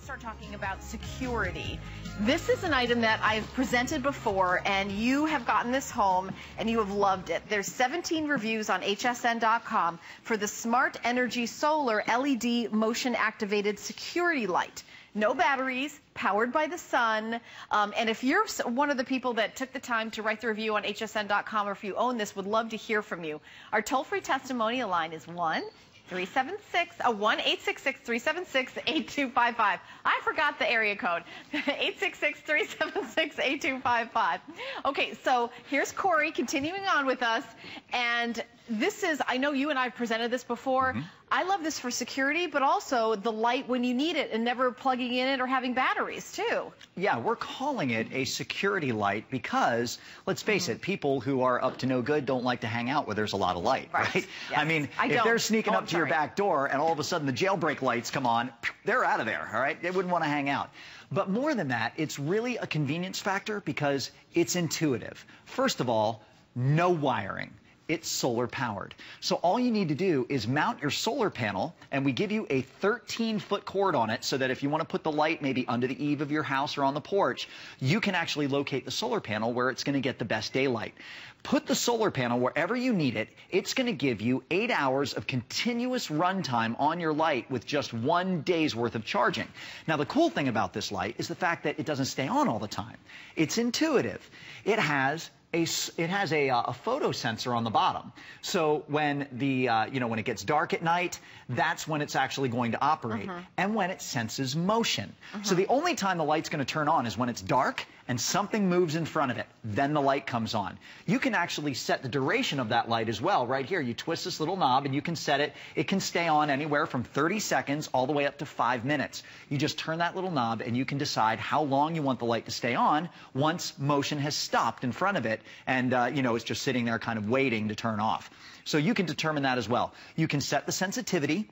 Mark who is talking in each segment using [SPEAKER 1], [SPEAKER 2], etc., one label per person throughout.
[SPEAKER 1] start talking about security. This is an item that I've presented before, and you have gotten this home, and you have loved it. There's 17 reviews on HSN.com for the Smart Energy Solar LED motion-activated security light. No batteries, powered by the sun. And if you're one of the people that took the time to write the review on HSN.com, or if you own this, would love to hear from you. Our toll-free testimonial line is 1-376-376-8255. I forgot the area code. 866-376-8255. Okay, so here's Corey continuing on with us. And this is, I know you and I have presented this before. I love this for security, but also the light when you need it and never plugging in it or having batteries, too.
[SPEAKER 2] Yeah, we're calling it a security light because, let's face it, people who are up to no good don't like to hang out where there's a lot of light, right?
[SPEAKER 1] Yes.
[SPEAKER 2] I mean, if they're sneaking up to your back door and all of a sudden the jailbreak lights come on, they're out of there, all right? They wouldn't want to hang out. But more than that, it's really a convenience factor because it's intuitive. First of all, no wiring. It's solar powered. So all you need to do is mount your solar panel, and we give you a 13-foot cord on it so that if you want to put the light maybe under the eave of your house or on the porch, you can actually locate the solar panel where it's going to get the best daylight. Put the solar panel wherever you need it. It's going to give you 8 hours of continuous runtime on your light with just 1 day's worth of charging. Now, the cool thing about this light is the fact that it doesn't stay on all the time. It's intuitive. It has a photo sensor on the bottom. So when when it gets dark at night, that's when it's actually going to operate, and when it senses motion. So the only time the light's going to turn on is when it's dark and something moves in front of it. Then the light comes on. You can actually set the duration of that light as well. Right here, you twist this little knob and you can set it. It can stay on anywhere from 30 seconds all the way up to 5 minutes. You just turn that little knob and you can decide how long you want the light to stay on once motion has stopped in front of it. And, it's just sitting there kind of waiting to turn off. So you can determine that as well. You can set the sensitivity,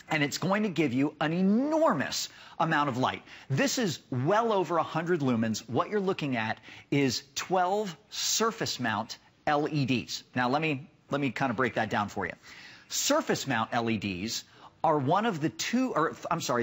[SPEAKER 2] and it's going to give you an enormous amount of light. This is well over 100 lumens. What you're looking at is 12 surface mount LEDs. Now, let me kind of break that down for you. Surface mount LEDs are one of the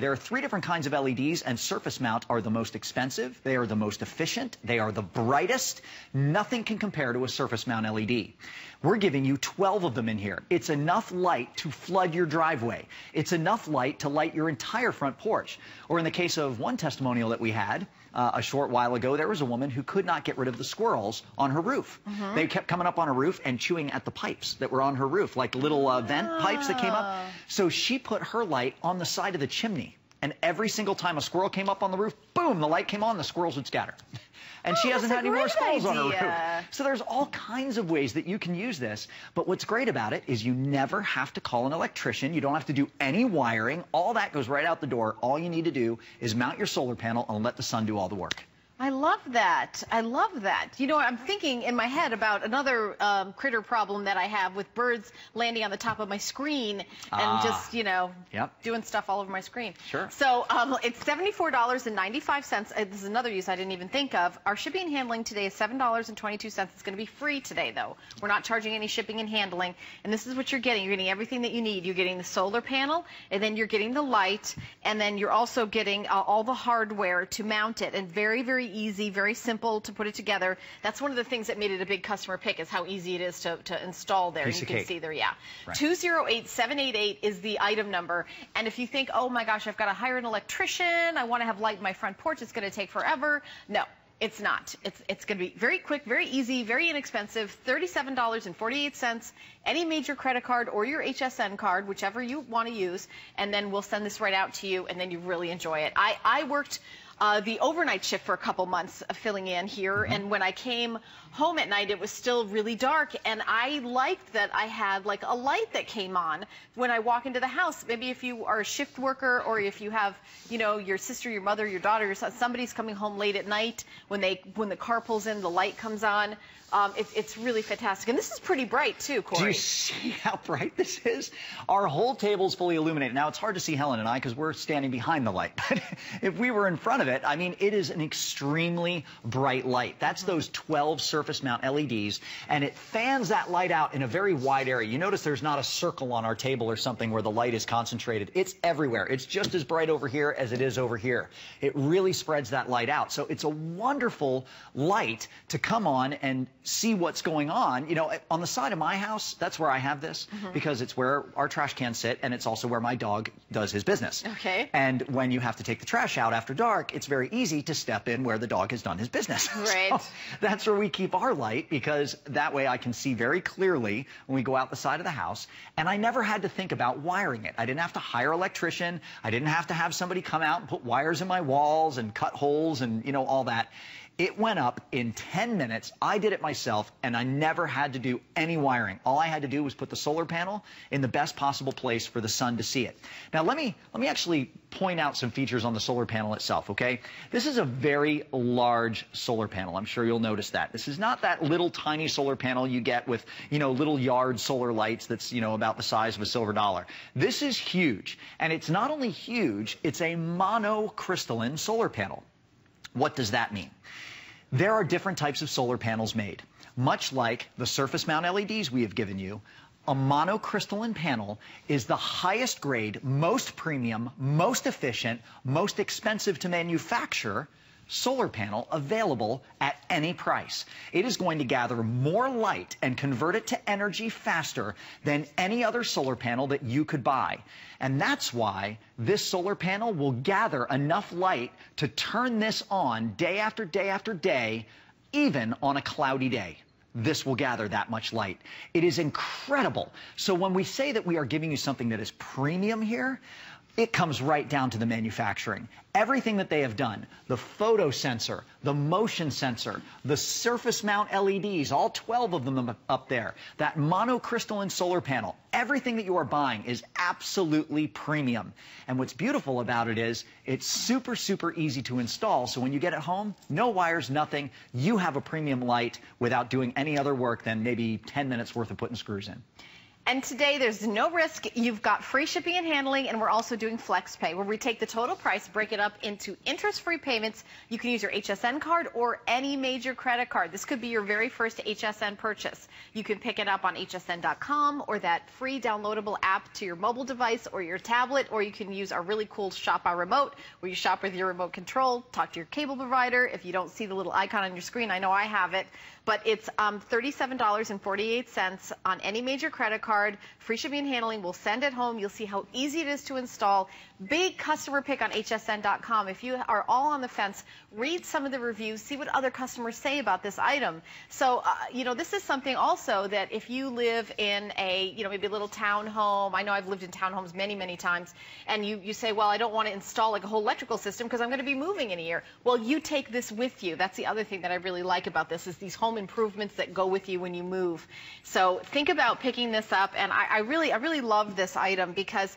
[SPEAKER 2] there are 3 different kinds of LEDs, and surface mount are the most expensive. They are the most efficient. They are the brightest. Nothing can compare to a surface mount LED. We're giving you 12 of them in here. It's enough light to flood your driveway. It's enough light to light your entire front porch. Or in the case of one testimonial that we had a short while ago, there was a woman who could not get rid of the squirrels on her roof. They kept coming up on her roof and chewing at the pipes that were on her roof, like little vent pipes that came up. So she put her light on the side of the chimney. And every single time a squirrel came up on the roof, boom, the light came on, the squirrels would scatter. And she hasn't had any more squirrels on her roof. So there's all kinds of ways that you can use this. But what's great about it is you never have to call an electrician. You don't have to do any wiring. All that goes right out the door. All you need to do is mount your solar panel and let the sun do all the work.
[SPEAKER 1] I love that. I love that. You know, I'm thinking in my head about another critter problem that I have with birds landing on the top of my screen and just, doing stuff all over my screen.
[SPEAKER 2] Sure.
[SPEAKER 1] So it's $74.95. This is another use I didn't even think of. Our shipping and handling today is $7.22. It's going to be free today, though. We're not charging any shipping and handling. And this is what you're getting. You're getting everything that you need. You're getting the solar panel, and then you're getting the light, and then you're also getting all the hardware to mount it. And very, very easy, very simple to put it together. That's one of the things that made it a big customer pick, is how easy it is to install there. You can see there, Right. 208-788 is the item number. And if you think, oh my gosh, I've got to hire an electrician, I want to have light in my front porch, it's going to take forever. No. It's not. It's going to be very quick, very easy, very inexpensive, $37.48, any major credit card or your HSN card, whichever you want to use, and then we'll send this right out to you, and then you really enjoy it. I worked the overnight shift for a couple months filling in here, and when I came home at night, it was still really dark, and I liked that I had like a light that came on when I walk into the house. Maybe if you are a shift worker, or if you have, your sister, your mother, your daughter, your son, somebody's coming home late at night, when the car pulls in, the light comes on. It's really fantastic. And this is pretty bright, too, Corey.
[SPEAKER 2] Do you see how bright this is? Our whole table is fully illuminated. Now, it's hard to see Helen and I because we're standing behind the light. But if we were in front of it, it, I mean, it is an extremely bright light. That's those 12 surface mount LEDs, and it fans that light out in a very wide area. You notice there's not a circle on our table or something where the light is concentrated. It's everywhere. It's just as bright over here as it is over here. It really spreads that light out. So it's a wonderful light to come on and see what's going on. You know, on the side of my house, that's where I have this because it's where our trash cans sit, and it's also where my dog does his business.
[SPEAKER 1] Okay.
[SPEAKER 2] And when you have to take the trash out after dark, it's very easy to step in where the dog has done his business.
[SPEAKER 1] Right.
[SPEAKER 2] So that's where we keep our light, because that way I can see very clearly when we go out the side of the house. And I never had to think about wiring it. I didn't have to hire an electrician. I didn't have to have somebody come out and put wires in my walls and cut holes and, you know, all that. It went up in 10 minutes. I did it myself, and I never had to do any wiring. All I had to do was put the solar panel in the best possible place for the sun to see it. Now, let me actually point out some features on the solar panel itself, okay? This is a very large solar panel. I'm sure you'll notice that. This is not that little tiny solar panel you get with, you know, little yard solar lights that's, you know, about the size of a silver dollar. This is huge, and it's not only huge, it's a monocrystalline solar panel. What does that mean? There are different types of solar panels made. Much like the surface mount LEDs we have given you, a monocrystalline panel is the highest grade, most premium, most efficient, most expensive to manufacture solar panel available at any price. It is going to gather more light and convert it to energy faster than any other solar panel that you could buy. And that's why this solar panel will gather enough light to turn this on day after day after day, even on a cloudy day. This will gather that much light. It is incredible. So when we say that we are giving you something that is premium here, it comes right down to the manufacturing. Everything that they have done, the photo sensor, the motion sensor, the surface mount LEDs, all 12 of them up there, that monocrystalline solar panel, everything that you are buying is absolutely premium. And what's beautiful about it is it's super, super easy to install. So when you get it home, no wires, nothing, you have a premium light without doing any other work than maybe 10 minutes worth of putting screws in.
[SPEAKER 1] And today, there's no risk. You've got free shipping and handling, and we're also doing flex pay, where we take the total price, break it up into interest-free payments. You can use your HSN card or any major credit card. This could be your very first HSN purchase. You can pick it up on hsn.com or that free downloadable app to your mobile device or your tablet, or you can use our really cool Shop by Remote, where you shop with your remote control, talk to your cable provider. If you don't see the little icon on your screen, I know I have it. But it's $37.48 on any major credit card. Free shipping and handling. We'll send it home. You'll see how easy it is to install. Big customer pick on hsn.com. If you are all on the fence, read some of the reviews, see what other customers say about this item. So, you know, this is something also that if you live in a, you know, maybe a little townhome. I know I've lived in townhomes many, many times. And you say, well, I don't want to install like a whole electrical system because I'm going to be moving in a year. Well, you take this with you. That's the other thing that I really like about this is these home improvements that go with you when you move. So think about picking this up, and I really love this item because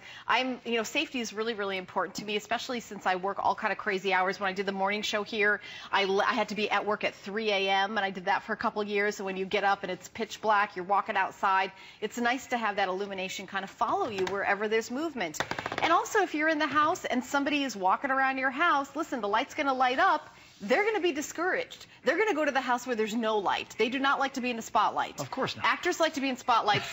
[SPEAKER 1] you know, safety is really, really important to me, especially since I work all kind of crazy hours. When I did the morning show here, I had to be at work at 3 a.m. and I did that for a couple of years. So when you get up and it's pitch black, you're walking outside, it's nice to have that illumination kind of follow you wherever there's movement. And also, if you're in the house and somebody is walking around your house, listen, the light's going to light up. They're going to be discouraged. They're going to go to the house where there's no light. They do not like to be in the spotlight.
[SPEAKER 2] Of course not.
[SPEAKER 1] Actors like to be in spotlights.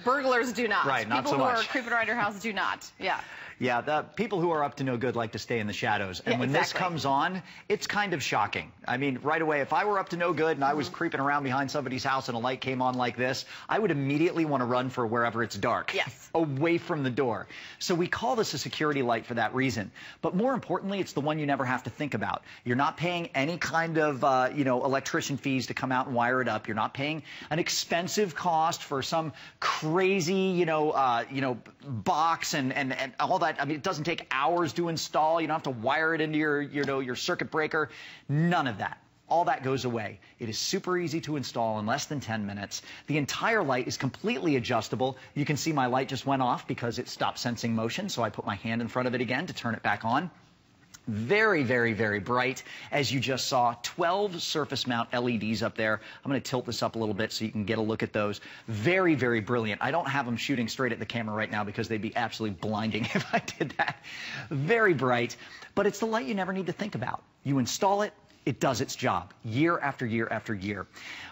[SPEAKER 1] Burglars do not.
[SPEAKER 2] Right, not so much.
[SPEAKER 1] People who are creeping around your house do not. Yeah.
[SPEAKER 2] Yeah, the people who are up to no good like to stay in the shadows. And when this comes on, it's kind of shocking. I mean, right away, if I were up to no good and I was creeping around behind somebody's house and a light came on like this, I would immediately want to run for wherever it's dark.
[SPEAKER 1] Yes.
[SPEAKER 2] Away from the door. So we call this a security light for that reason. But more importantly, it's the one you never have to think about. You're not paying any kind of, you know, electrician fees to come out and wire it up. You're not paying an expensive cost for some crazy, you know, box and all that. I mean, it doesn't take hours to install. You don't have to wire it into your circuit breaker. None of that. All that goes away. It is super easy to install in less than 10 minutes. The entire light is completely adjustable. You can see my light just went off because it stopped sensing motion, so I put my hand in front of it again to turn it back on. Very, very, very bright. As you just saw, 12 surface mount LEDs up there. I'm going to tilt this up a little bit so you can get a look at those. Very, very brilliant. I don't have them shooting straight at the camera right now because they'd be absolutely blinding if I did that. Very bright, but it's the light you never need to think about. You install it, it does its job year after year after year.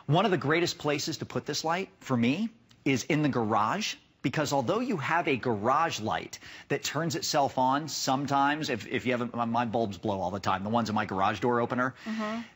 [SPEAKER 2] One of the greatest places to put this light, for me, is in the garage. Because although you have a garage light that turns itself on sometimes, if you have my bulbs blow all the time, the ones in my garage door opener,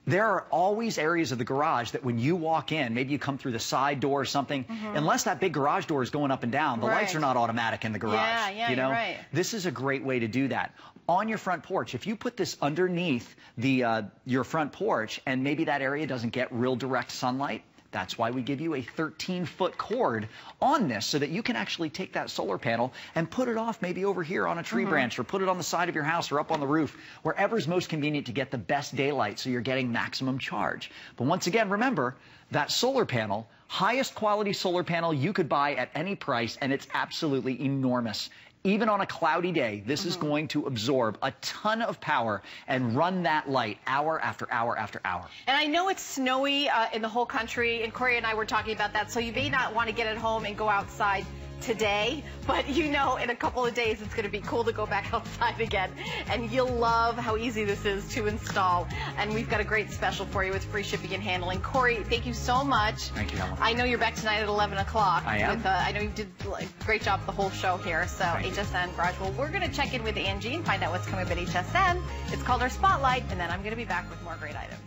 [SPEAKER 2] there are always areas of the garage that when you walk in, maybe you come through the side door or something, unless that big garage door is going up and down, the lights are not automatic in the garage.
[SPEAKER 1] Yeah,
[SPEAKER 2] you know?
[SPEAKER 1] you're right.
[SPEAKER 2] This is a great way to do that. On your front porch, if you put this underneath your front porch and maybe that area doesn't get real direct sunlight, that's why we give you a 13-foot cord on this so that you can actually take that solar panel and put it off maybe over here on a tree branch or put it on the side of your house or up on the roof, wherever's most convenient to get the best daylight so you're getting maximum charge. But once again, remember, that solar panel, highest quality solar panel you could buy at any price, and it's absolutely enormous. Even on a cloudy day, this is going to absorb a ton of power and run that light hour after hour after hour.
[SPEAKER 1] And I know it's snowy in the whole country, and Corey and I were talking about that, so you may not want to get it home and go outside today, but you know in a couple of days it's going to be cool to go back outside again, and you'll love how easy this is to install. And we've got a great special for you with free shipping and handling. Corey, thank you so much.
[SPEAKER 2] Thank you, Helen.
[SPEAKER 1] I know you're back tonight at 11 o'clock.
[SPEAKER 2] I am.
[SPEAKER 1] I know you did a great job the whole show here, so HSN Garage. Well, we're going to check in with Angie and find out what's coming up at HSN. It's called our Spotlight, and then I'm going to be back with more great items.